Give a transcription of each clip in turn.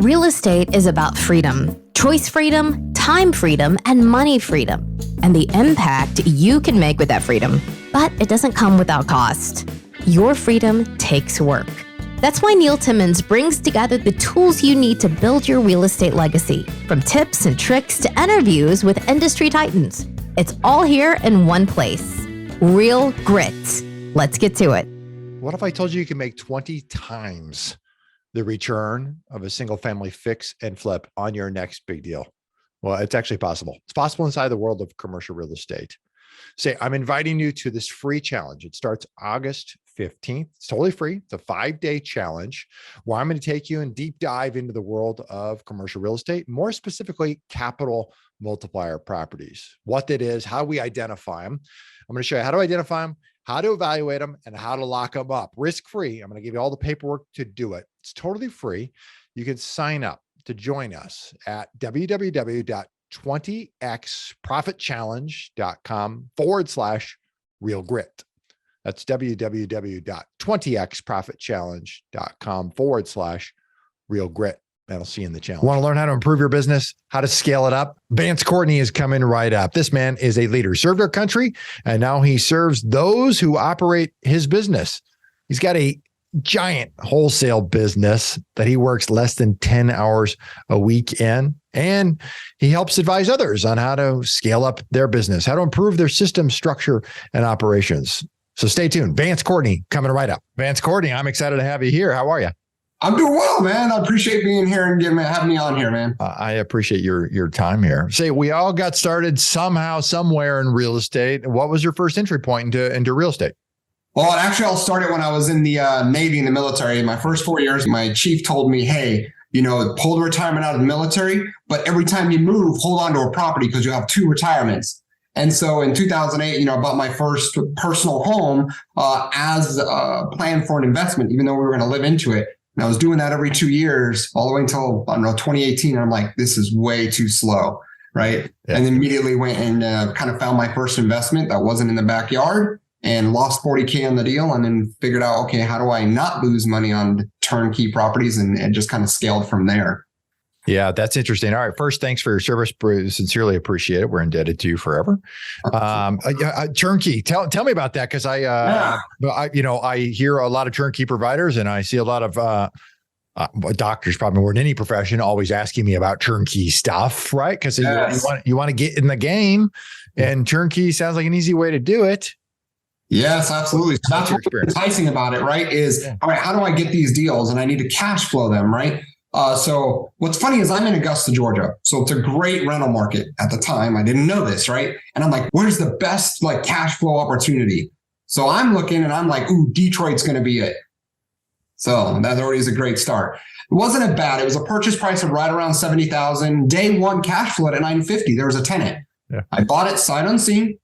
Real estate is about freedom, choice freedom, time freedom, and money freedom, and the impact you can make with that freedom. But it doesn't come without cost. Your freedom takes work. That's why Neil Timmins brings together the tools you need to build your real estate legacy, from tips and tricks to interviews with industry titans. It's all here in one place. Real Grit. Let's get to it. What if I told you you can make 20 times the return of a single family fix and flip on your next big deal? Well, it's actually possible. It's possible inside the world of commercial real estate. Say, I'm inviting you to this free challenge. It starts August 15th. It's totally free. It's a 5-day challenge where I'm going to take you and deep dive into the world of commercial real estate, more specifically, capital multiplier properties, what that is, how we identify them. I'm going to show you how to identify them, how to evaluate them, and how to lock them up risk-free. I'm going to give you all the paperwork to do it. It's totally free. You can sign up to join us at www.20xprofitchallenge.com/real grit. That's www.20xprofitchallenge.com/real grit. And I'll see you in the challenge. Want to learn how to improve your business, how to scale it up? Vance Courtney is coming right up. This man is a leader, served our country, and now he serves those who operate his business. He's got a giant wholesale business that he works less than 10 hours a week in, and he helps advise others on how to scale up their business, how to improve their system structure and operations. So stay tuned. Vance Courtney coming right up. Vance Courtney, I'm excited to have you here. How are you? I'm doing well, man. I appreciate being here and having me on here, man. I appreciate your time here. Say, we all got started somehow, somewhere in real estate. What was your first entry point into real estate? Well, actually, I'll start it when I was in the Navy, in the military. My first 4 years, my chief told me, hey, pull the retirement out of the military, but every time you move, hold on to a property because you have 2 retirements. And so in 2008, I bought my first personal home as a plan for an investment, even though we were going to live into it. And I was doing that every 2 years, all the way until, 2018. And I'm like, this is way too slow, right? Yeah. And then immediately went and kind of found my first investment that wasn't in the backyard and lost 40K on the deal. And then figured out, okay, how do I not lose money on turnkey properties, and just kind of scaled from there. Yeah, that's interesting. All right. First, thanks for your service. Sincerely appreciate it. We're indebted to you forever. Turnkey. Tell me about that, because I hear a lot of turnkey providers, and I see a lot of doctors, probably more than any profession, always asking me about turnkey stuff, right? Because you want to get in the game, and turnkey sounds like an easy way to do it. Yes, absolutely. So that's what's enticing about it, right? Is all right, how do I get these deals? And I need to cash flow them, right? So what's funny is I'm in Augusta, Georgia. So it's a great rental market at the time. I didn't know this, right? And I'm like, where's the best cash flow opportunity? So I'm looking and I'm like, ooh, Detroit's going to be it. So that already is a great start. It wasn't a bad. It was a purchase price of right around $70,000. Day one cash flow at $950. There was a tenant. Yeah. I bought it sight unseen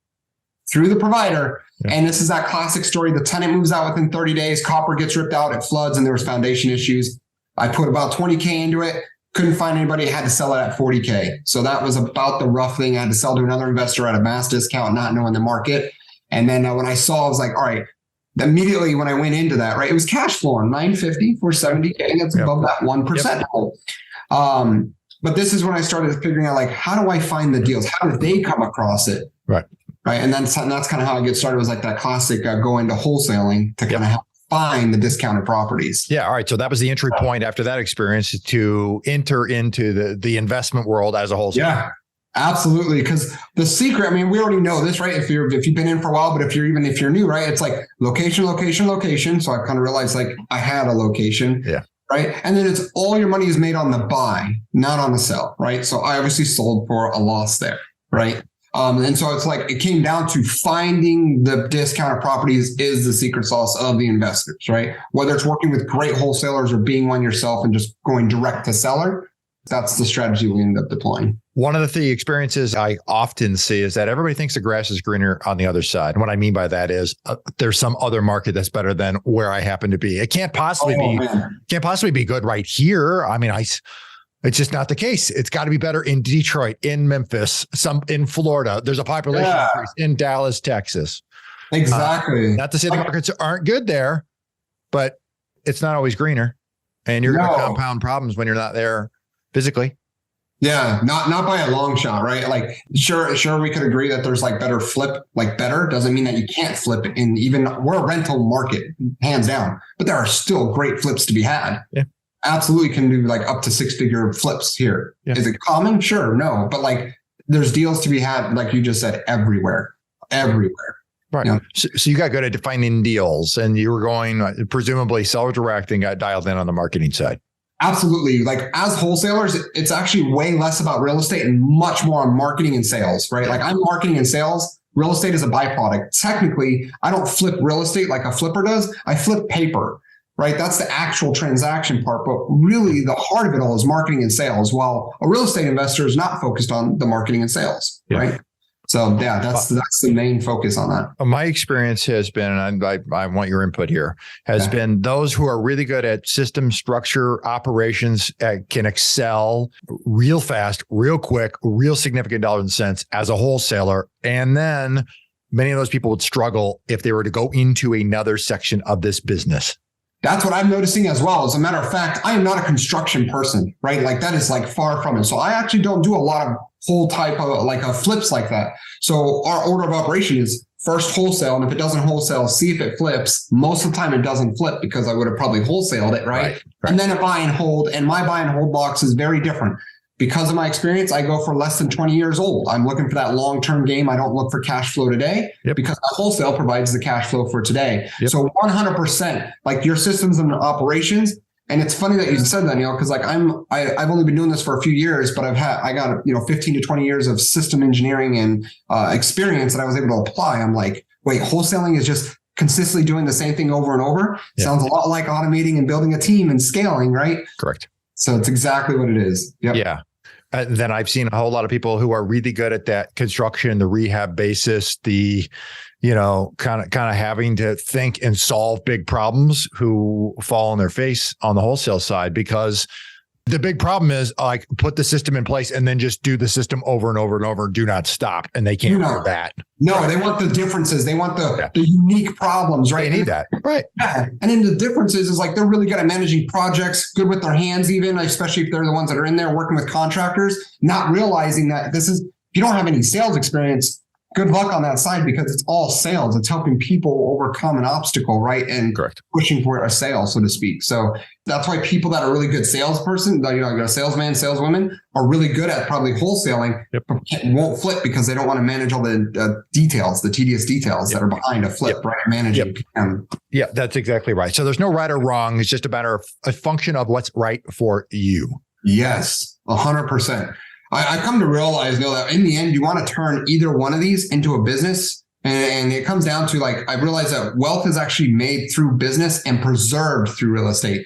through the provider. Yeah. And this is that classic story. The tenant moves out within 30 days. Copper gets ripped out. It floods, and there was foundation issues. I put about 20K into it. Couldn't find anybody. I had to sell it at 40K. So that was about the rough thing. I had to sell to another investor at a mass discount, not knowing the market. And then when I saw, I was like, all right. Immediately when I went into that, right, it was cash flowing $950 for 70K. That's above that 1% level. But this is when I started figuring out, how do I find the deals? How do they come across it? Right. And that's kind of how I get started. It was like that classic go into wholesaling to kind of help find the discounted properties. Yeah. All right. So that was the entry point after that experience to enter into the investment world as a wholesaler. Yeah, absolutely. Because the secret, we already know this, right? If you've been in for a while, but if you're new, right? It's like location, location, location. So I kind of realized I had a location. Yeah. Right. And then it's all your money is made on the buy, not on the sell. Right. So I obviously sold for a loss there. Right. And so it's it came down to finding the discounted properties is the secret sauce of the investors, right? Whether it's working with great wholesalers or being one yourself and just going direct to seller, that's the strategy we end up deploying. One of the experiences I often see is that everybody thinks the grass is greener on the other side. And what I mean by that is there's some other market that's better than where I happen to be. It can't possibly be good right here. It's just not the case. It's got to be better in Detroit, in Memphis, in Florida. There's a population increase in Dallas, Texas. Exactly. Not to say the markets aren't good there, but it's not always greener. And you're going to compound problems when you're not there physically. Yeah, not by a long shot, right? Like, sure, we could agree that there's like better flip, like better doesn't mean that you can't flip in we're a rental market, hands down, but there are still great flips to be had. Yeah. Absolutely can do like up to 6-figure flips here. Yeah. Is it common? Sure, no, but like there's deals to be had, like you just said, everywhere. Right. You know? So you got good at defining deals, and you were going presumably seller direct and got dialed in on the marketing side. Absolutely. Like as wholesalers, it's actually way less about real estate and much more on marketing and sales, right? Like I'm marketing and sales. Real estate is a byproduct. Technically, I don't flip real estate like a flipper does. I flip paper, right? That's the actual transaction part. But really the heart of it all is marketing and sales. While a real estate investor is not focused on the marketing and sales, right? So yeah, that's the main focus on that. My experience has been, and I want your input here, has been those who are really good at system structure operations can excel real fast, real quick, real significant dollars and cents as a wholesaler. And then many of those people would struggle if they were to go into another section of this business. That's what I'm noticing as well. As a matter of fact, I am not a construction person, right? Like that is like far from it. So I actually don't do a lot of whole type of like flips like that. So our order of operation is first wholesale. And if it doesn't wholesale, see if it flips. Most of the time it doesn't flip because I would have probably wholesaled it, right? And then a buy and hold. And my buy and hold box is very different. Because of my experience, I go for less than 20 years old. I'm looking for that long-term game. I don't look for cash flow today because my wholesale provides the cash flow for today. So 100%, like your systems and operations. And it's funny that you said that, Neil, because like I've only been doing this for a few years, but I got 15 to 20 years of system engineering and experience that I was able to apply. I'm like, wait, wholesaling is just consistently doing the same thing over and over. Sounds a lot like automating and building a team and scaling, right? Correct. So it's exactly what it is. Yeah. Then I've seen a whole lot of people who are really good at that construction, the rehab basis, the, kind of having to think and solve big problems who fall on their face on the wholesale side, because the big problem is like put the system in place and then just do the system over and over and over. Do not stop. And they can't do that. No, they want the differences. They want the unique problems, right? They need that. Right. Yeah. And then the differences is like they're really good at managing projects, good with their hands, even, especially if they're the ones that are in there working with contractors, not realizing that if you don't have any sales experience, good luck on that side because it's all sales. It's helping people overcome an obstacle, right? And pushing for a sale, so to speak. So that's why people that are really good salesperson, a salesman, saleswomen are really good at probably wholesaling, but won't flip because they don't want to manage all the details, the tedious details that are behind a flip, right? Managing PM. Yeah, that's exactly right. So there's no right or wrong. It's just a function of what's right for you. Yes, 100%. I come to realize, Neil, that in the end, you want to turn either one of these into a business. And it comes down to like, I realize that wealth is actually made through business and preserved through real estate.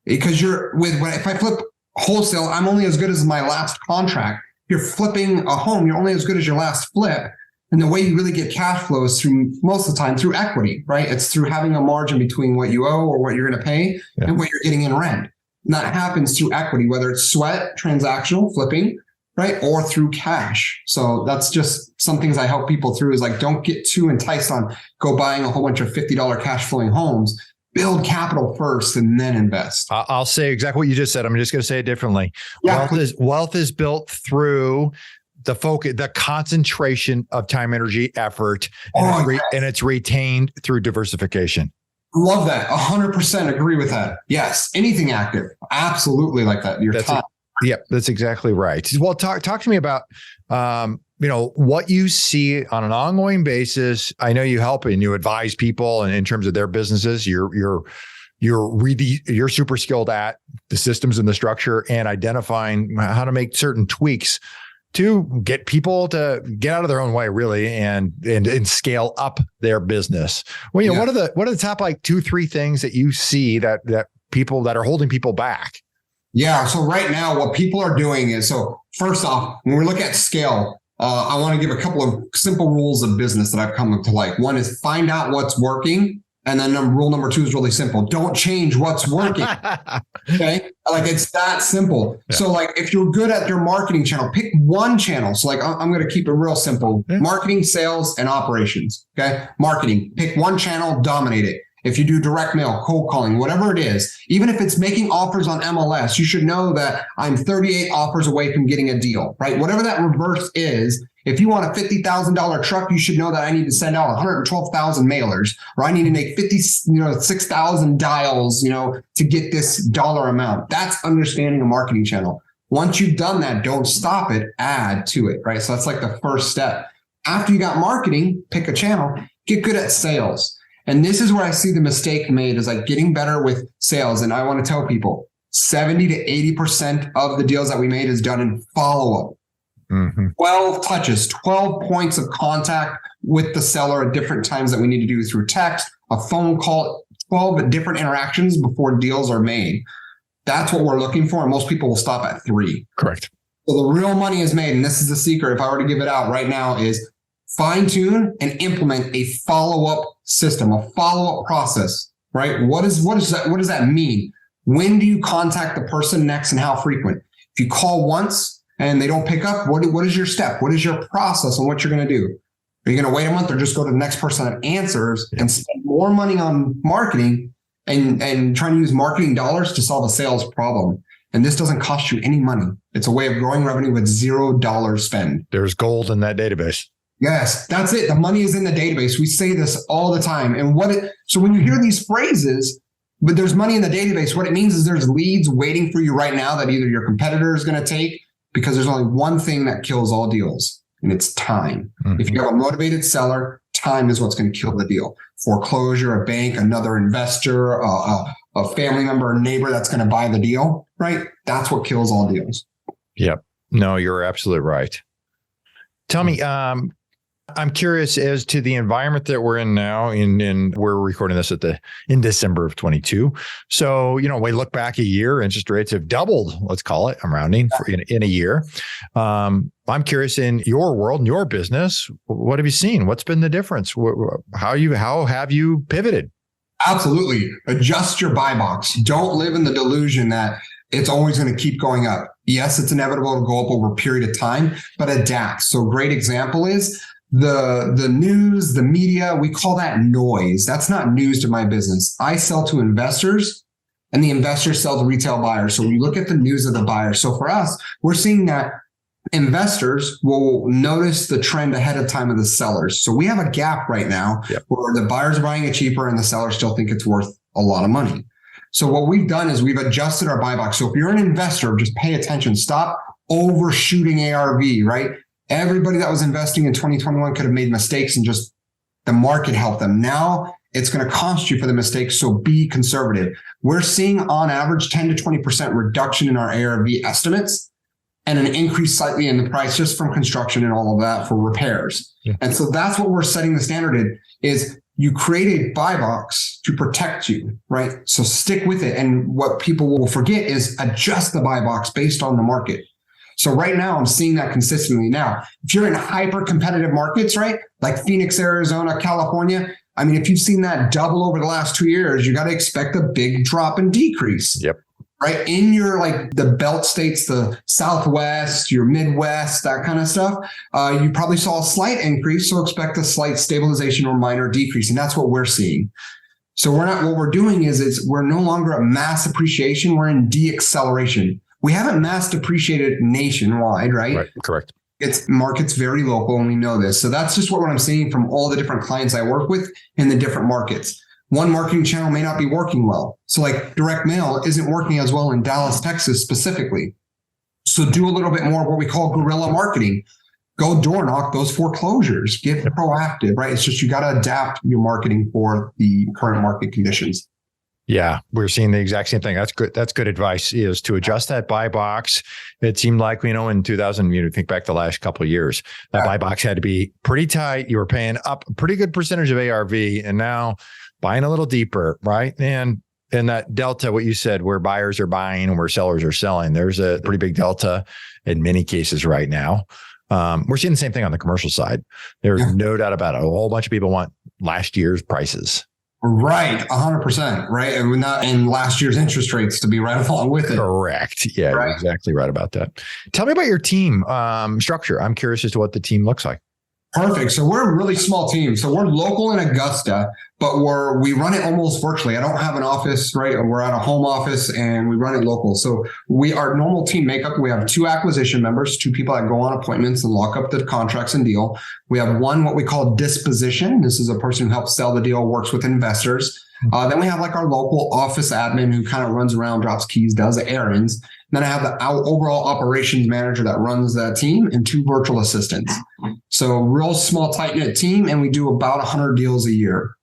Because if I flip wholesale, I'm only as good as my last contract. If you're flipping a home, you're only as good as your last flip. And the way you really get cash flow is through, most of the time, through equity, right? It's through having a margin between what you owe or what you're going to pay and what you're getting in rent. And that happens through equity, whether it's sweat, transactional, flipping, right? Or through cash. So that's just some things I help people through is like, don't get too enticed on go buying a whole bunch of $50 cash flowing homes. Build capital first and then invest. I'll say exactly what you just said. I'm just going to say it differently. Wealth is built through the focus, the concentration of time, energy, effort, and it's retained through diversification. Love that. 100% agree with that. Yes. Anything active. Absolutely like that. Your time. Yep, that's exactly right. Well, talk to me about, what you see on an ongoing basis. I know you help and you advise people, and in terms of their businesses, you're super skilled at the systems and the structure and identifying how to make certain tweaks to get people to get out of their own way, really, and scale up their business. Well, what are the top like 2-3 things that you see that people that are holding people back? Yeah. So right now, what people are doing is, so first off, when we look at scale, I want to give a couple of simple rules of business that I've come to like. One is find out what's working. And then rule number 2 is really simple. Don't change what's working. Okay. Like it's that simple. Yeah. So like if you're good at your marketing channel, pick one channel. So like I'm going to keep it real simple. Marketing, sales, and operations. Okay. Marketing, pick one channel, dominate it. if you do direct mail, cold calling, whatever it is, even if it's making offers on MLS, you should know that I'm 38 offers away from getting a deal, right? Whatever that reverse is, if you want a $50,000 truck, you should know that I need to send out 112,000 mailers, or I need to make 6,000 dials, to get this dollar amount. That's understanding a marketing channel. Once you've done that, don't stop it, add to it, right? So that's like the first step. After you got marketing, pick a channel, get good at sales. And this is where I see the mistake made, is like getting better with sales. And I want to tell people 70 to 80% of the deals that we made is done in follow-up. 12 touches, 12 points of contact with the seller at different times that we need to do through text, a phone call, 12 different interactions before deals are made. That's what we're looking for. And most people will stop at 3. Correct. So the real money is made. And this is the secret, if I were to give it out right now, is fine tune and implement a follow-up system, a follow-up process, right? What does that mean? When do you contact the person next and how frequent? If you call once and they don't pick up, what is your step? What is your process on what you're going to do? Are you going to wait a month or just go to the next person that answers and spend more money on marketing and trying to use marketing dollars to solve a sales problem? And this doesn't cost you any money. It's a way of growing revenue with $0 spend. There's gold in that database. Yes, that's it. The money is in the database. We say this all the time. And so when you hear these phrases, but there's money in the database, what it means is there's leads waiting for you right now that either your competitor is going to take, because there's only one thing that kills all deals, and it's time. If you have a motivated seller, time is what's going to kill the deal. Foreclosure, a bank, another investor, a family member, a neighbor that's going to buy the deal, right? That's what kills all deals. Yep. No, you're absolutely right. Tell me, I'm curious as to the environment that we're in now. We're recording this in December of 22. So, we look back a year, interest rates have doubled, let's call it, I'm rounding, in a year. I'm curious, in your world, in your business, what have you seen? What's been the difference? How have you pivoted? Absolutely. Adjust your buy box. Don't live in the delusion that it's always going to keep going up. Yes, it's inevitable to go up over a period of time, but adapt. So a great example is the news, the media, we call that noise. That's not news to my business. I sell to investors and the investors sell to retail buyers. So when you look at the news of the buyers. So for us, we're seeing that investors will notice the trend ahead of time of the sellers. So we have a gap right now where the buyers are buying it cheaper and the sellers still think it's worth a lot of money. So what we've done is we've adjusted our buy box. So if you're an investor, just pay attention. Stop overshooting ARV, right? Everybody that was investing in 2021 could have made mistakes and just the market helped them. Now it's going to cost you for the mistakes. So be conservative. We're seeing on average 10 to 20% reduction in our ARV estimates and an increase slightly in the price just from construction and all of that for repairs. Yeah. And so that's what we're setting the standard in, is you create a buy box to protect you, right? So stick with it. And what people will forget is adjust the buy box based on the market. So right now I'm seeing that consistently. Now, if you're in hyper competitive markets, right? Like Phoenix, Arizona, California, I mean, if you've seen that double over the last 2 years, you got to expect a big drop and decrease. Yep. Right? In your, like the belt states, the Southwest, your Midwest, that kind of stuff, you probably saw a slight increase. So expect a slight stabilization or minor decrease. And that's what we're seeing. So what we're doing is we're no longer at mass appreciation. We're in de-acceleration. We haven't mass depreciated nationwide, right? Right. Correct. It's markets very local, and we know this. So that's just what I'm seeing from all the different clients I work with in the different markets. One marketing channel may not be working well. So like direct mail isn't working as well in Dallas, Texas specifically. So do a little bit more of what we call guerrilla marketing. Go door knock those foreclosures. Get proactive, right? It's just you got to adapt your marketing for the current market conditions. Yeah, we're seeing the exact same thing. That's good. That's good advice, is to adjust that buy box. It seemed like, in 2000, think back the last couple of years, that buy box had to be pretty tight. You were paying up a pretty good percentage of ARV, and now buying a little deeper, right? And that delta, what you said, where buyers are buying and where sellers are selling, there's a pretty big delta in many cases right now. We're seeing the same thing on the commercial side. There's no doubt about it. A whole bunch of people want last year's prices. Right. 100%. Right. And last year's interest rates to be right along with it. Correct. Yeah, right. You're exactly right about that. Tell me about your team structure. I'm curious as to what the team looks like. Perfect. So we're a really small team. So we're local in Augusta, but we run it almost virtually. I don't have an office, right? We're at a home office and we run it local. So our normal team makeup, we have 2 acquisition members, 2 people that go on appointments and lock up the contracts and deal. We have 1, what we call disposition. This is a person who helps sell the deal, works with investors. Then we have like our local office admin who kind of runs around, drops keys, does errands. Then I have our overall operations manager that runs that team and 2 virtual assistants. So real small, tight-knit team, and we do about 100 deals a year.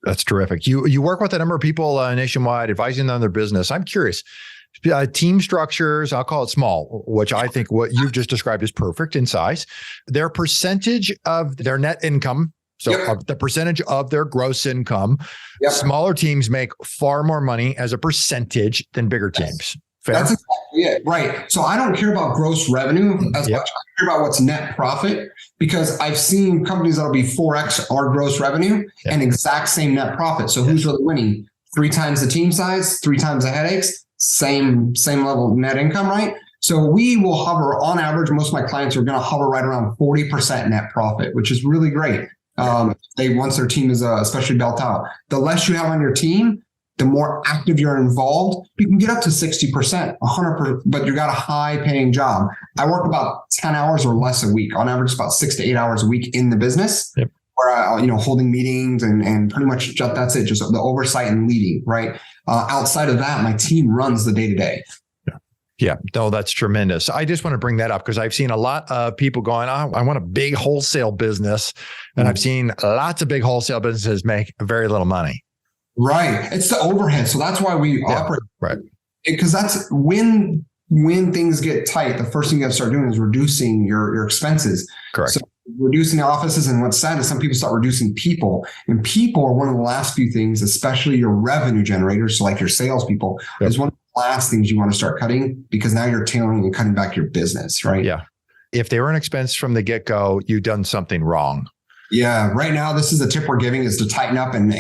That's terrific. You work with a number of people nationwide, advising them on their business. I'm curious, team structures, I'll call it small, which I think what you've just described is perfect in size. Their percentage of their net income, so of the percentage of their gross income, smaller teams make far more money as a percentage than bigger teams. Fair? That's exactly it. Right. So I don't care about gross revenue as much. I care about what's net profit, because I've seen companies that'll be 4x our gross revenue and exact same net profit. So who's really winning? 3 times the team size, 3 times the headaches, same level of net income, right? So we will hover on average. Most of my clients are going to hover right around 40% net profit, which is really great. Once their team is especially built out, the less you have on your team, the more active you're involved, you can get up to 60%, 100%, but you got a high paying job. I work about 10 hours or less a week, on average, about 6 to 8 hours a week in the business, where I, holding meetings and pretty much that's it, just the oversight and leading, right? Outside of that, my team runs the day to day. Yeah, no, that's tremendous. I just want to bring that up because I've seen a lot of people going, I want a big wholesale business. And I've seen lots of big wholesale businesses make very little money. Right. It's the overhead. So that's why we operate. Right. Because that's when things get tight, the first thing you got to start doing is reducing your expenses. Correct. So reducing the offices. And what's sad is some people start reducing people. And people are one of the last few things, especially your revenue generators. So like your salespeople is one of the last things you want to start cutting, because now you're tailoring and cutting back your business. Right. Yeah. If they were an expense from the get-go, you've done something wrong. Yeah. Right now, this is the tip we're giving, is to tighten up. And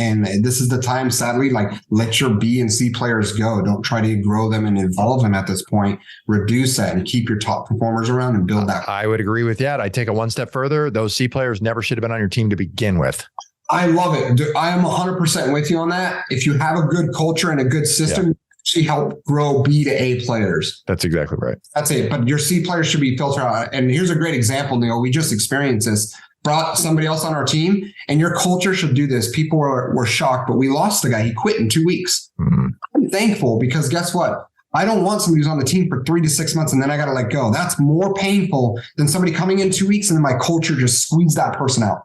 this is the time, sadly, like, let your B and C players go. Don't try to grow them and involve them at this point. Reduce that and keep your top performers around and build that. I would agree with that. I'd take it one step further. Those C players never should have been on your team to begin with. I love it. I am 100% with you on that. If you have a good culture and a good system, actually help grow B to A players. That's exactly right. That's it. But your C players should be filtered out. And here's a great example, Neil. We just experienced this. Brought somebody else on our team, and your culture should do this. People were shocked, but we lost the guy. He quit in 2 weeks. Mm-hmm. I'm thankful, because guess what? I don't want somebody who's on the team for 3 to 6 months and then I got to let go. That's more painful than somebody coming in 2 weeks and then my culture just squeezed that person out.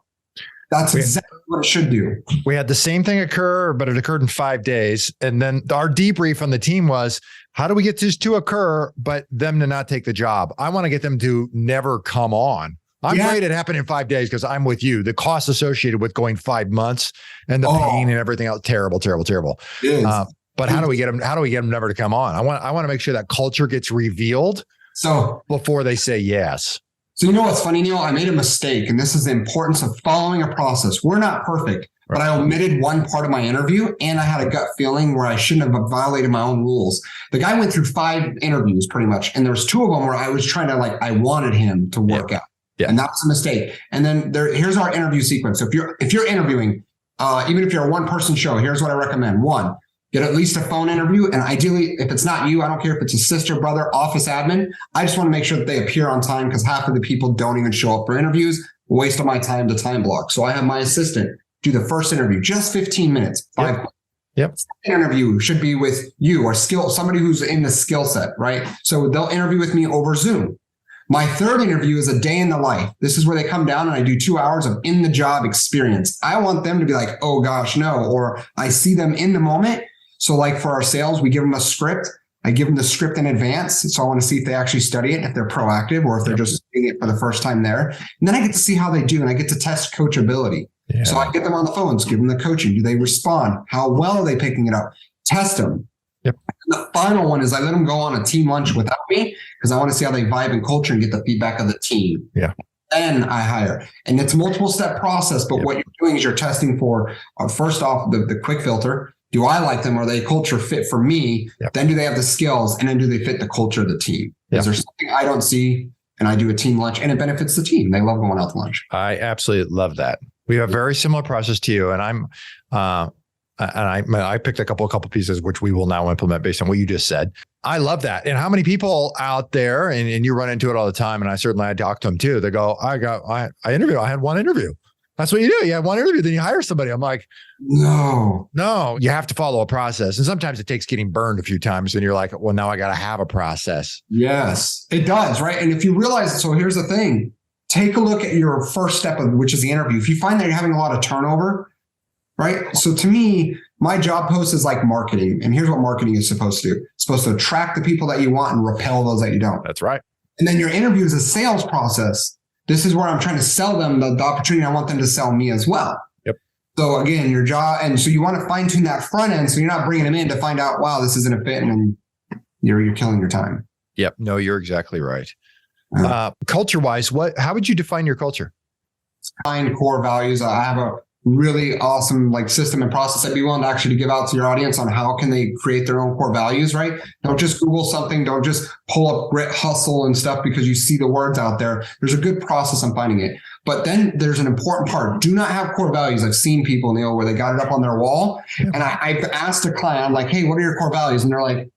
That's exactly what it should do. We had the same thing occur, but it occurred in 5 days. And then our debrief on the team was, how do we get this to occur, but them to not take the job? I want to get them to never come on. I'm afraid it happened in 5 days, because I'm with you. The cost associated with going 5 months and the pain and everything else, terrible. But how do we get them? How do we get them never to come on? I want to make sure that culture gets revealed before they say yes. So you know what's funny, Neil? I made a mistake, and this is the importance of following a process. We're not perfect, but I omitted one part of my interview, and I had a gut feeling where I shouldn't have violated my own rules. The guy went through 5 interviews pretty much, and there was 2 of them where I was trying to, I wanted him to work out. Yeah. And that was a mistake. And then here's our interview sequence. So if you're interviewing, even if you're a 1-person show, here's what I recommend. 1, get at least a phone interview. And ideally, if it's not you, I don't care if it's a sister, brother, office admin. I just want to make sure that they appear on time, because half of the people don't even show up for interviews. Waste of my time to time block. So I have my assistant do the first interview, just 15 minutes, 5. Yep. Second interview should be with you or somebody who's in the skill set, right? So they'll interview with me over Zoom. My third interview is a day in the life. This is where they come down and I do 2 hours of in the job experience. I want them to be like, oh gosh, no, or I see them in the moment. So like for our sales, we give them a script. I give them the script in advance. So I want to see if they actually study it, if they're proactive, or if they're just doing it for the first time there. And then I get to see how they do, and I get to test coachability. Yeah. So I get them on the phones, give them the coaching. Do they respond? How well are they picking it up? Test them. Yep. And the final one is I let them go on a team lunch without me, because I want to see how they vibe in culture and get the feedback of the team. Yeah. Then I hire. And it's a multiple step process, but what you're doing is you're testing for, first off, the quick filter. Do I like them? Are they culture fit for me? Yep. Then do they have the skills? And then do they fit the culture of the team? Is there something I don't see and I do a team lunch, and it benefits the team. They love going out to lunch. I absolutely love that. We have a very similar process to you, and I picked a couple pieces which we will now implement based on what you just said. I love that. And how many people out there, and you run into it all the time, and I talk to them too. They go, I had one interview. That's what you do. You have one interview, then you hire somebody. I'm like, no, you have to follow a process. And sometimes it takes getting burned a few times. And you're like, well, now I got to have a process. Yes, it does. Right. And if you realize, so here's the thing, take a look at your first step of which is the interview. If you find that you're having a lot of turnover, right? So to me, my job post is like marketing. And here's what marketing is supposed to do. It's supposed to attract the people that you want and repel those that you don't. That's right. And then your interview is a sales process. This is where I'm trying to sell them the opportunity. I want them to sell me as well. Yep. So again, your job. And so you want to fine tune that front end. So you're not bringing them in to find out, wow, this isn't a fit. And then you're killing your time. Yep. No, you're exactly right. Culture wise, how would you define your culture? Find core values. I have a really awesome system and process I'd be willing to actually give out to your audience on how can they create their own core values, right? Don't just Google something. Don't just pull up grit, hustle and stuff because you see the words out there. There's a good process on finding it. But then there's an important part. Do not have core values. I've seen people, Neil, where they got it up on their wall. And I've asked a client, I'm like, hey, what are your core values? And they're like,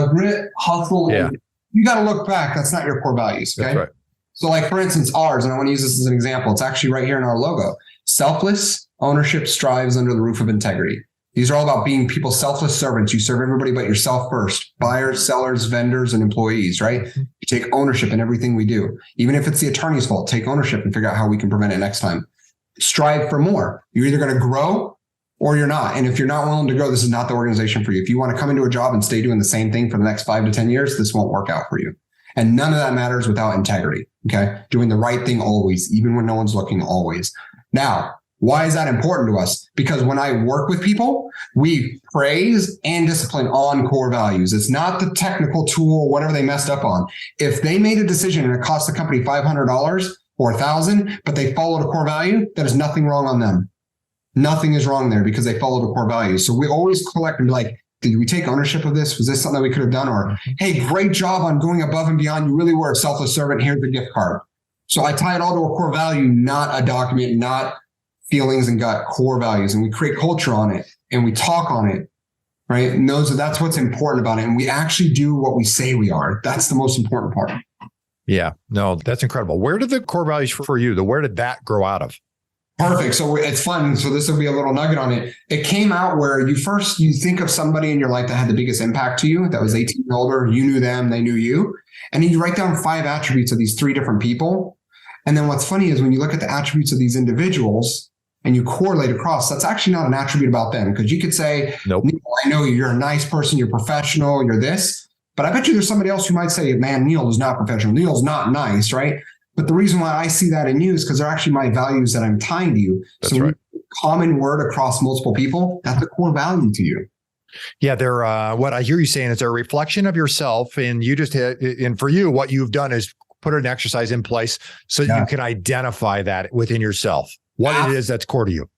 grit, hustle. Yeah. You got to look back. That's not your core values. Okay. That's right. So for instance, ours, and I want to use this as an example. It's actually right here in our logo. Selfless ownership strives under the roof of integrity. These are all about being people's selfless servants. You serve everybody but yourself first. Buyers, sellers, vendors, and employees, right? You take ownership in everything we do. Even if it's the attorney's fault, take ownership and figure out how we can prevent it next time. Strive for more. You're either going to grow or you're not. And if you're not willing to grow, this is not the organization for you. If you want to come into a job and stay doing the same thing for the next 5 to 10 years, this won't work out for you. And none of that matters without integrity. Okay. Doing the right thing always, even when no one's looking, always. Now, why is that important to us? Because when I work with people, we praise and discipline on core values. It's not the technical tool, whatever they messed up on. If they made a decision and it cost the company $500 or $1,000, but they followed a core value, that is nothing wrong on them. Nothing is wrong there because they followed a core value. So we always collect and be like, did we take ownership of this? Was this something that we could have done? Or, hey, great job on going above and beyond. You really were a selfless servant. Here's the gift card. So I tie it all to a core value, not a document, not feelings and gut, core values. And we create culture on it and we talk on it, right? And that's what's important about it. And we actually do what we say we are. That's the most important part. Yeah, no, that's incredible. Where did the core values for you, where did that grow out of? Perfect. So it's fun. So this will be a little nugget on it. It came out where you think of somebody in your life that had the biggest impact to you, that was 18 and older. You knew them, they knew you. And then you write down 5 attributes of these 3 different people. And then what's funny is when you look at the attributes of these individuals and you correlate across, that's actually not an attribute about them. Because you could say, nope, I know you're a nice person, you're professional, you're this. But I bet you there's somebody else who might say, man, Neil is not professional. Neil's not nice, right? But the reason why I see that in you is because they're actually my values that I'm tying to you. That's so right. Common word across multiple people, that's a core value to you. Yeah, they're what I hear you saying is they're a reflection of yourself. And and for you, what you've done is put an exercise in place so that you can identify that within yourself, what it is that's core to you.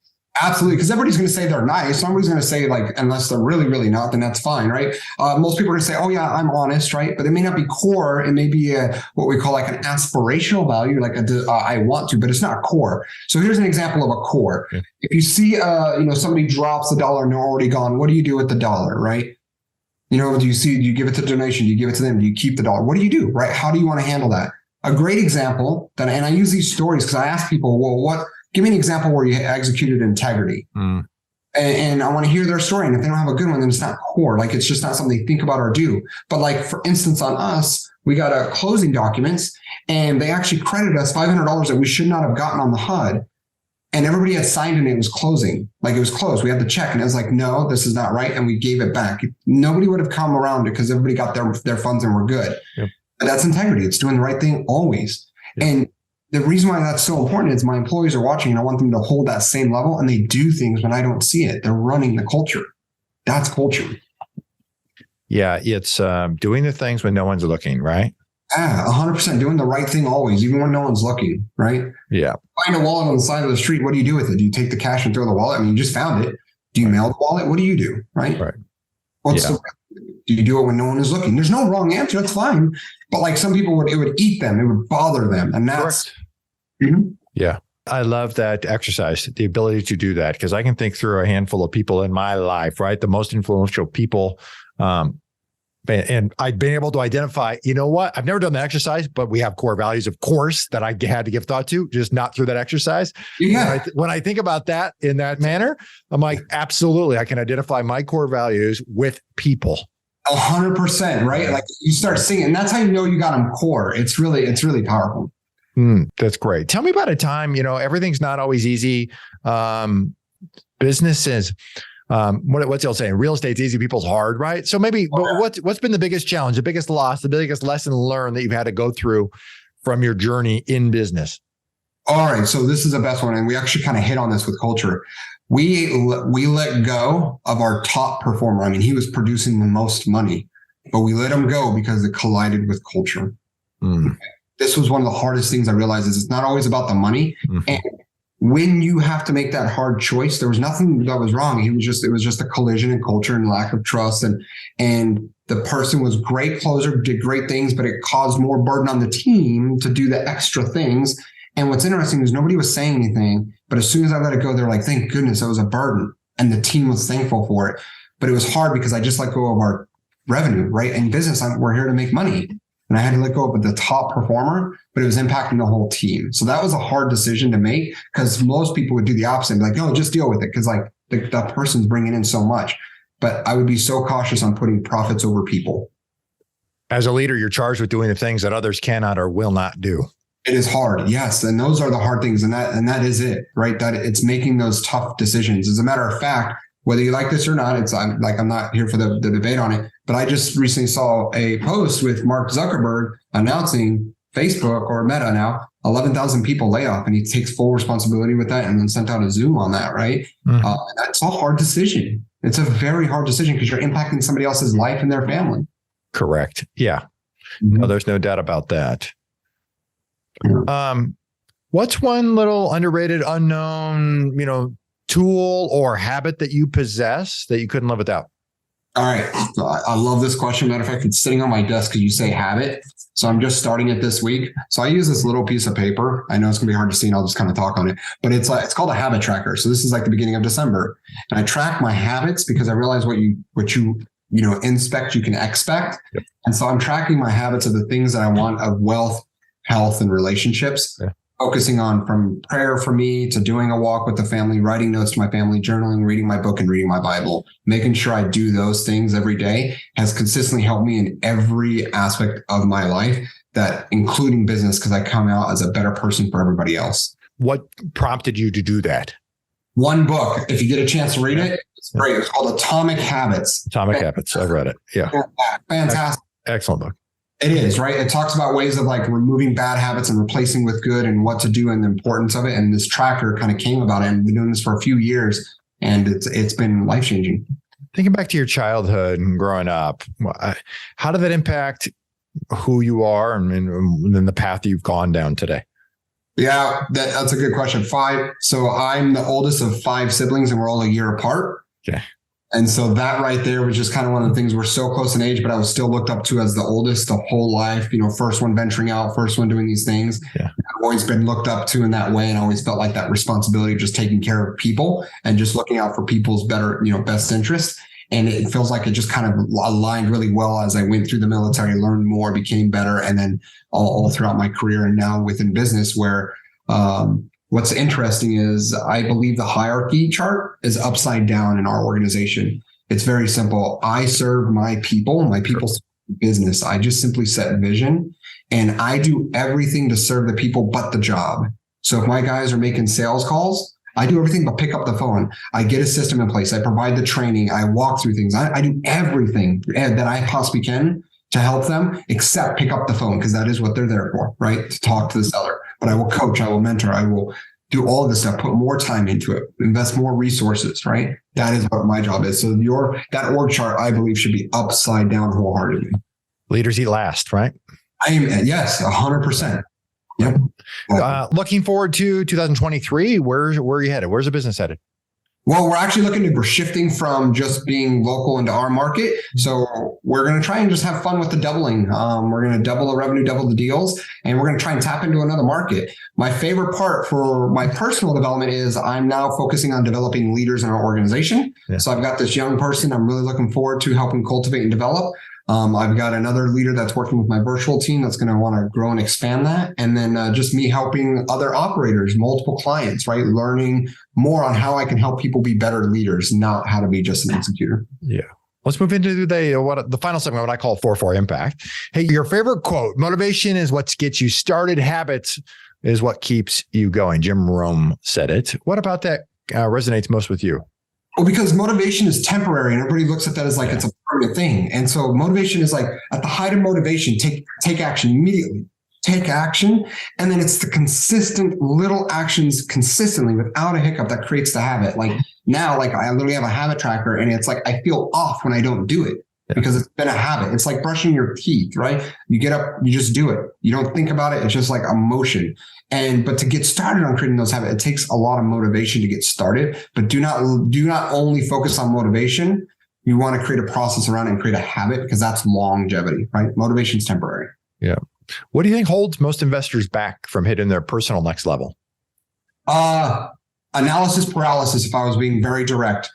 Absolutely. Because everybody's going to say they're nice. Somebody's going to say unless they're really, really not, then that's fine. Right. Most people are going to say, oh yeah, I'm honest. Right. But it may not be core. It may be what we call an aspirational value, I want to, but it's not core. So here's an example of a core. Okay. If you see, somebody drops $1 and they're already gone, what do you do with the $1? Right. Do you give it to donation? Do you give it to them? Do you keep the $1? What do you do? Right. How do you want to handle that? A great example and I use these stories because I ask people, well, give me an example where you executed integrity. And I want to hear their story. And if they don't have a good one, then it's not core. It's just not something they think about or do. But for instance, on us, we got a closing documents and they actually credited us $500 that we should not have gotten on the HUD. And everybody had signed and it was closing. It was closed. We had the check and it was no, this is not right. And we gave it back. Nobody would have come around it because everybody got their funds and we're good. Yep. But that's integrity. It's doing the right thing always. Yep. And the reason why that's so important is my employees are watching and I want them to hold that same level and they do things when I don't see it. They're running the culture. That's culture. Yeah. It's doing the things when no one's looking, right? Yeah, 100% doing the right thing always, even when no one's looking, right? Yeah. Find a wallet on the side of the street. What do you do with it? Do you take the cash and throw the wallet? You just found it. Do you mail the wallet? What do you do? Right. Right. Do you do it when no one is looking? There's no wrong answer. That's fine. But like some people it would eat them, it would bother them. And that's, yeah. I love that exercise, the ability to do that, because I can think through a handful of people in my life, right? The most influential people. And I've been able to identify, you know what? I've never done the exercise, but we have core values, of course, that I had to give thought to, just not through that exercise. Yeah. When I think about that in that manner, I'm like, absolutely, I can identify my core values with people. 100%, right? Like you start seeing, and that's how you know you got them core. It's really powerful. That's great. Tell me about a time, everything's not always easy. Businesses, what's the old saying? Real estate's easy, people's hard, right? So maybe what's been the biggest challenge, the biggest loss, the biggest lesson learned that you've had to go through from your journey in business? All right. So this is the best one. And we actually kind of hit on this with culture. We let go of our top performer. I mean, he was producing the most money, but we let him go because it collided with culture. This was one of the hardest things I realized is it's not always about the money. And when you have to make that hard choice, there was nothing that was wrong. It was just a collision in culture and lack of trust. And the person was great closer, did great things, but it caused more burden on the team to do the extra things. And what's interesting is nobody was saying anything, but as soon as I let it go, they're like, thank goodness it was a burden. And the team was thankful for it. But it was hard because I just let go of our revenue, right? In business, we're here to make money. And I had to let go of the top performer, but it was impacting the whole team. So that was a hard decision to make because most people would do the opposite. Be like, no, just deal with it. Because like that person's bringing in so much. But I would be so cautious on putting profits over people. As a leader, you're charged with doing the things that others cannot or will not do. It is hard. Yes. And those are the hard things. And that is it, right? That it's making those tough decisions. As a matter of fact, whether you like this or not, I'm not here for the debate on it, but I just recently saw a post with Mark Zuckerberg announcing Facebook or Meta now, 11,000 people layoff, and he takes full responsibility with that and then sent out a Zoom on that, right? That's a hard decision. It's a very hard decision because you're impacting somebody else's life and their family. Correct. Yeah. No, there's no doubt about that. What's one little underrated, unknown, tool or habit that you possess that you couldn't live without? All right. I love this question. Matter of fact, it's sitting on my desk because you say habit. So I'm just starting it this week. So I use this little piece of paper. I know it's gonna be hard to see and I'll just kind of talk on it, but it's called a habit tracker. So this is like the beginning of December. And I track my habits because I realize what you inspect, you can expect. Yep. And so I'm tracking my habits of the things that I want of wealth, health, and relationships. Yeah. Focusing on from prayer for me to doing a walk with the family, writing notes to my family, journaling, reading my book, and reading my Bible. Making sure I do those things every day has consistently helped me in every aspect of my life, that including business, because I come out as a better person for everybody else. What prompted you to do that? One book. If you get a chance to read it, it's great. It's called Atomic Habits. Atomic Habits. I've read it. Yeah. Fantastic. Excellent book. It is, right? It talks about ways of like removing bad habits and replacing with good and what to do and the importance of it. And this tracker kind of came about it. And I've been doing this for a few years and it's been life-changing. Thinking back to your childhood and growing up, how did that impact who you are and the path that you've gone down today? Yeah, that's a good question. 5. So I'm the oldest of 5 siblings and we're all a year apart. Okay. And so that right there was just kind of one of the things. We're so close in age, but I was still looked up to as the oldest the whole life, first one venturing out, first one doing these things. Yeah. I've always been looked up to in that way and always felt like that responsibility of just taking care of people and just looking out for people's better, best interest. And it feels like it just kind of aligned really well as I went through the military, learned more, became better. And then all throughout my career and now within business where, what's interesting is I believe the hierarchy chart is upside down in our organization. It's very simple. I serve my people serve business. I just simply set vision and I do everything to serve the people but the job. So if my guys are making sales calls, I do everything but pick up the phone. I get a system in place. I provide the training. I walk through things. I do everything that I possibly can to help them except pick up the phone because that is what they're there for, right? To talk to the seller. But I will coach, I will mentor, I will do all of this stuff, put more time into it, invest more resources, right? That is what my job is. So that org chart, I believe, should be upside down wholeheartedly. Leaders eat last, right? Yes, 100%. Yep. Looking forward to 2023, where are you headed? Where's the business headed? Well, we're shifting from just being local into our market. So we're going to try and just have fun with the doubling. We're going to double the revenue, double the deals, and we're going to try and tap into another market. My favorite part for my personal development is I'm now focusing on developing leaders in our organization. Yeah. So I've got this young person I'm really looking forward to helping cultivate and develop. I've got another leader that's working with my virtual team that's going to want to grow and expand that. And then just me helping other operators, multiple clients, right? Learning more on how I can help people be better leaders, not how to be just an executor. Yeah. Let's move into the final segment, what I call 4-4 impact. Hey, your favorite quote: motivation is what gets you started. Habits is what keeps you going. Jim Rome said it. What about that resonates most with you? Well, because motivation is temporary and everybody looks at that as like it's a permanent thing. And so motivation is like at the height of motivation, take action immediately. Take action. And then it's the consistent little actions consistently without a hiccup that creates the habit. Like now, like I literally have a habit tracker and it's like I feel off when I don't do it because it's been a habit. It's like brushing your teeth, right? You get up, you just do it. You don't think about it. It's just like a motion. But to get started on creating those habits, it takes a lot of motivation to get started. But do not only focus on motivation. You want to create a process around it and create a habit because that's longevity, right? Motivation is temporary. Yeah. What do you think holds most investors back from hitting their personal next level? Analysis paralysis, if I was being very direct.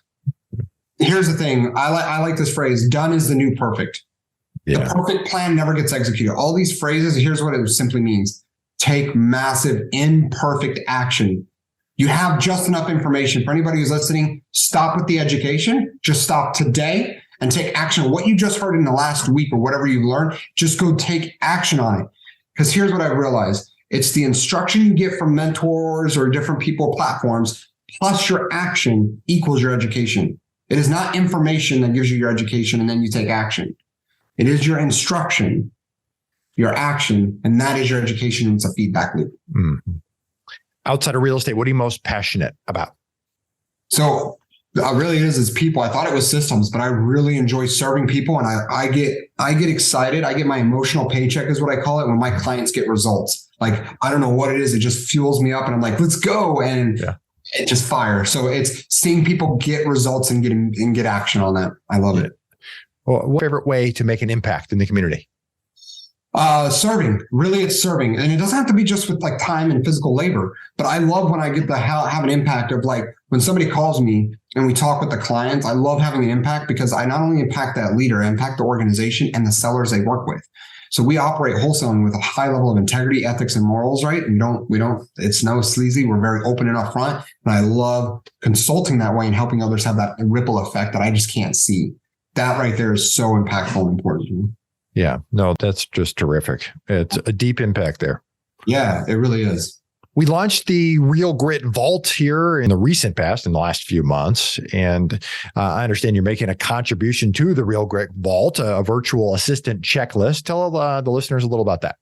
Here's the thing. I like this phrase: done is the new perfect. Yeah. The perfect plan never gets executed. All these phrases, here's what it simply means. Take massive imperfect action. You have just enough information. For anybody who's listening, stop with the education. Just stop today and take action on what you just heard in the last week or whatever you learned. Just go take action on it. Because here's what I've realized. It's the instruction you get from mentors or different people, platforms, plus your action equals your education. It is not information that gives you your education and then you take action. It is your instruction, your action, and that is your education. It's a feedback loop. Mm-hmm. Outside of real estate, what are you most passionate about? So really is people. I thought it was systems, but I really enjoy serving people, and I get excited. I get my emotional paycheck is what I call it when my clients get results. Like, I don't know what it is. It just fuels me up and I'm like, let's go. And it just fire. So it's seeing people get results and get action on that. I love it. Well, what's your favorite way to make an impact in the community? Serving. Really, it's serving. And it doesn't have to be just with like time and physical labor, but I love when I get to have an impact of like when somebody calls me and we talk with the clients. I love having an impact because I not only impact that leader, I impact the organization and the sellers they work with. So we operate wholesaling with a high level of integrity, ethics, and morals, right? We don't, it's no sleazy. We're very open and upfront. And I love consulting that way and helping others have that ripple effect that I just can't see. That right there is so impactful and important to me. Yeah, no, that's just terrific. It's a deep impact there. Yeah, it really is. We launched the Real Grit Vault here in the recent past, in the last few months. And I understand you're making a contribution to the Real Grit Vault, a virtual assistant checklist. Tell the listeners a little about that.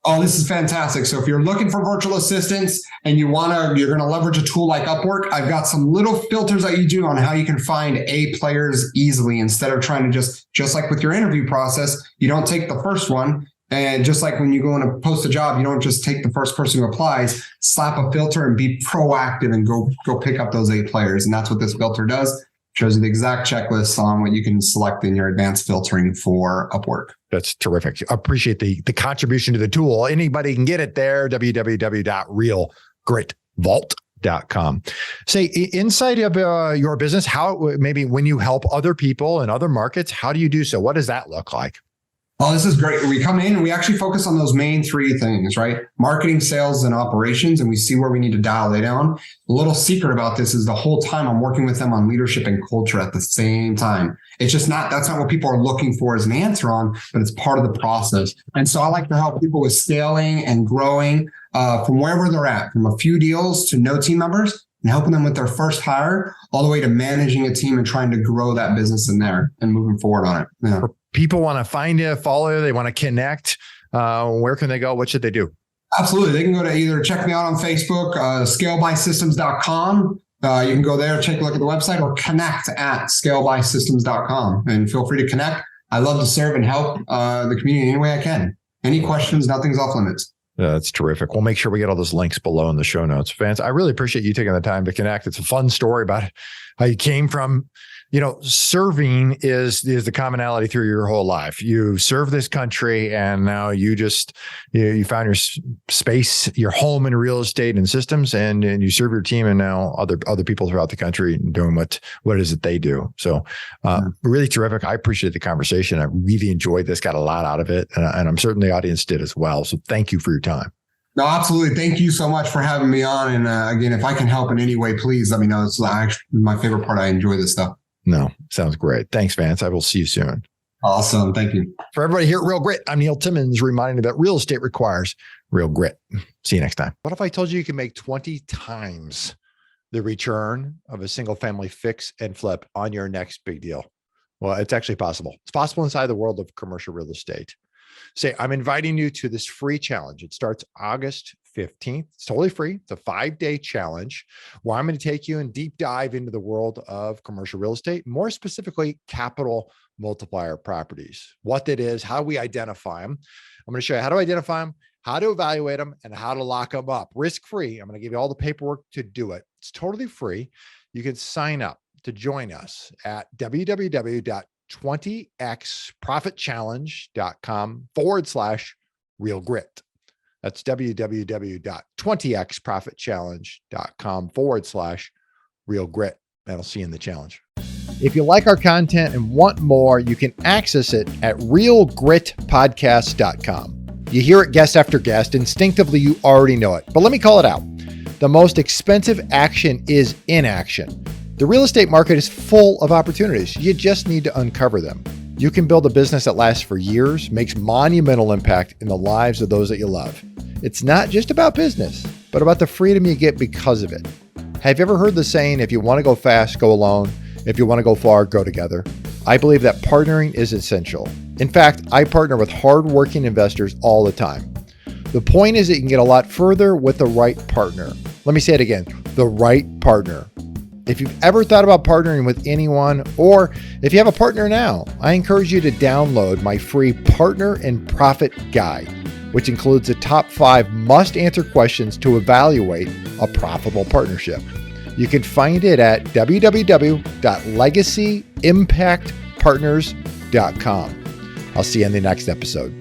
Oh, this is fantastic. So if you're looking for virtual assistants and you're going to leverage a tool like Upwork, I've got some little filters that you do on how you can find A players easily instead of trying to just like with your interview process, you don't take the first one. And just like when you go in to post a job, you don't just take the first person who applies, slap a filter and be proactive and go pick up those A players. And that's what this filter does. Shows you the exact checklist on what you can select in your advanced filtering for Upwork. That's terrific. I appreciate the contribution to the tool. Anybody can get it there, www.realgritvault.com. Say, inside of your business, how maybe when you help other people in other markets, how do you do so? What does that look like? Oh, this is great. We come in and we actually focus on those main three things, right? Marketing, sales, and operations. And we see where we need to dial it down. A little secret about this is the whole time I'm working with them on leadership and culture at the same time. It's just that's not what people are looking for as an answer on, but it's part of the process. And so I like to help people with scaling and growing from wherever they're at, from a few deals to no team members, and helping them with their first hire all the way to managing a team and trying to grow that business in there and moving forward on it. Yeah. People want to find you, follow you, they want to connect. Where can they go? What should they do? Absolutely. They can go to either check me out on Facebook, scalebysystems.com. You can go there, take a look at the website, or connect at scalebysystems.com. And feel free to connect. I love to serve and help the community any way I can. Any questions, nothing's off limits. Yeah, that's terrific. We'll make sure we get all those links below in the show notes. Vance, I really appreciate you taking the time to connect. It's a fun story about how you came from, serving is the commonality through your whole life. You serve this country, and now you just, you found your space, your home in real estate and systems, and you serve your team and now other people throughout the country doing what it is that they do. So really terrific. I appreciate the conversation. I really enjoyed this, got a lot out of it. And I'm certain the audience did as well. So thank you for your time. No, absolutely. Thank you so much for having me on. And again, if I can help in any way, please let me know. It's actually my favorite part. I enjoy this stuff. No, sounds great. Thanks, Vance. I will see you soon. Awesome. Thank you. For everybody here at Real Grit, I'm Neil Timmins, reminding you that real estate requires real grit. See you next time. What if I told you can make 20 times the return of a single family fix and flip on your next big deal? Well, it's actually possible. It's possible inside the world of commercial real estate. Say, I'm inviting you to this free challenge. It starts August 15th. It's totally free. It's a 5-day challenge where I'm going to take you and deep dive into the world of commercial real estate, more specifically, capital multiplier properties, what that is, how we identify them. I'm going to show you how to identify them, how to evaluate them, and how to lock them up risk-free. I'm going to give you all the paperwork to do it. It's totally free. You can sign up to join us at www.20xprofitchallenge.com/real grit. That's www.20xprofitchallenge.com/real grit. And I'll see you in the challenge. If you like our content and want more, you can access it at realgritpodcast.com. You hear it guest after guest. Instinctively, you already know it. But let me call it out. The most expensive action is inaction. The real estate market is full of opportunities. You just need to uncover them. You can build a business that lasts for years, makes monumental impact in the lives of those that you love. It's not just about business, but about the freedom you get because of it. Have you ever heard the saying, if you want to go fast, go alone. If you want to go far, go together. I believe that partnering is essential. In fact, I partner with hardworking investors all the time. The point is that you can get a lot further with the right partner. Let me say it again, the right partner. If you've ever thought about partnering with anyone, or if you have a partner now, I encourage you to download my free Partner and Profit Guide, which includes the top 5 must-answer questions to evaluate a profitable partnership. You can find it at www.legacyimpactpartners.com. I'll see you in the next episode.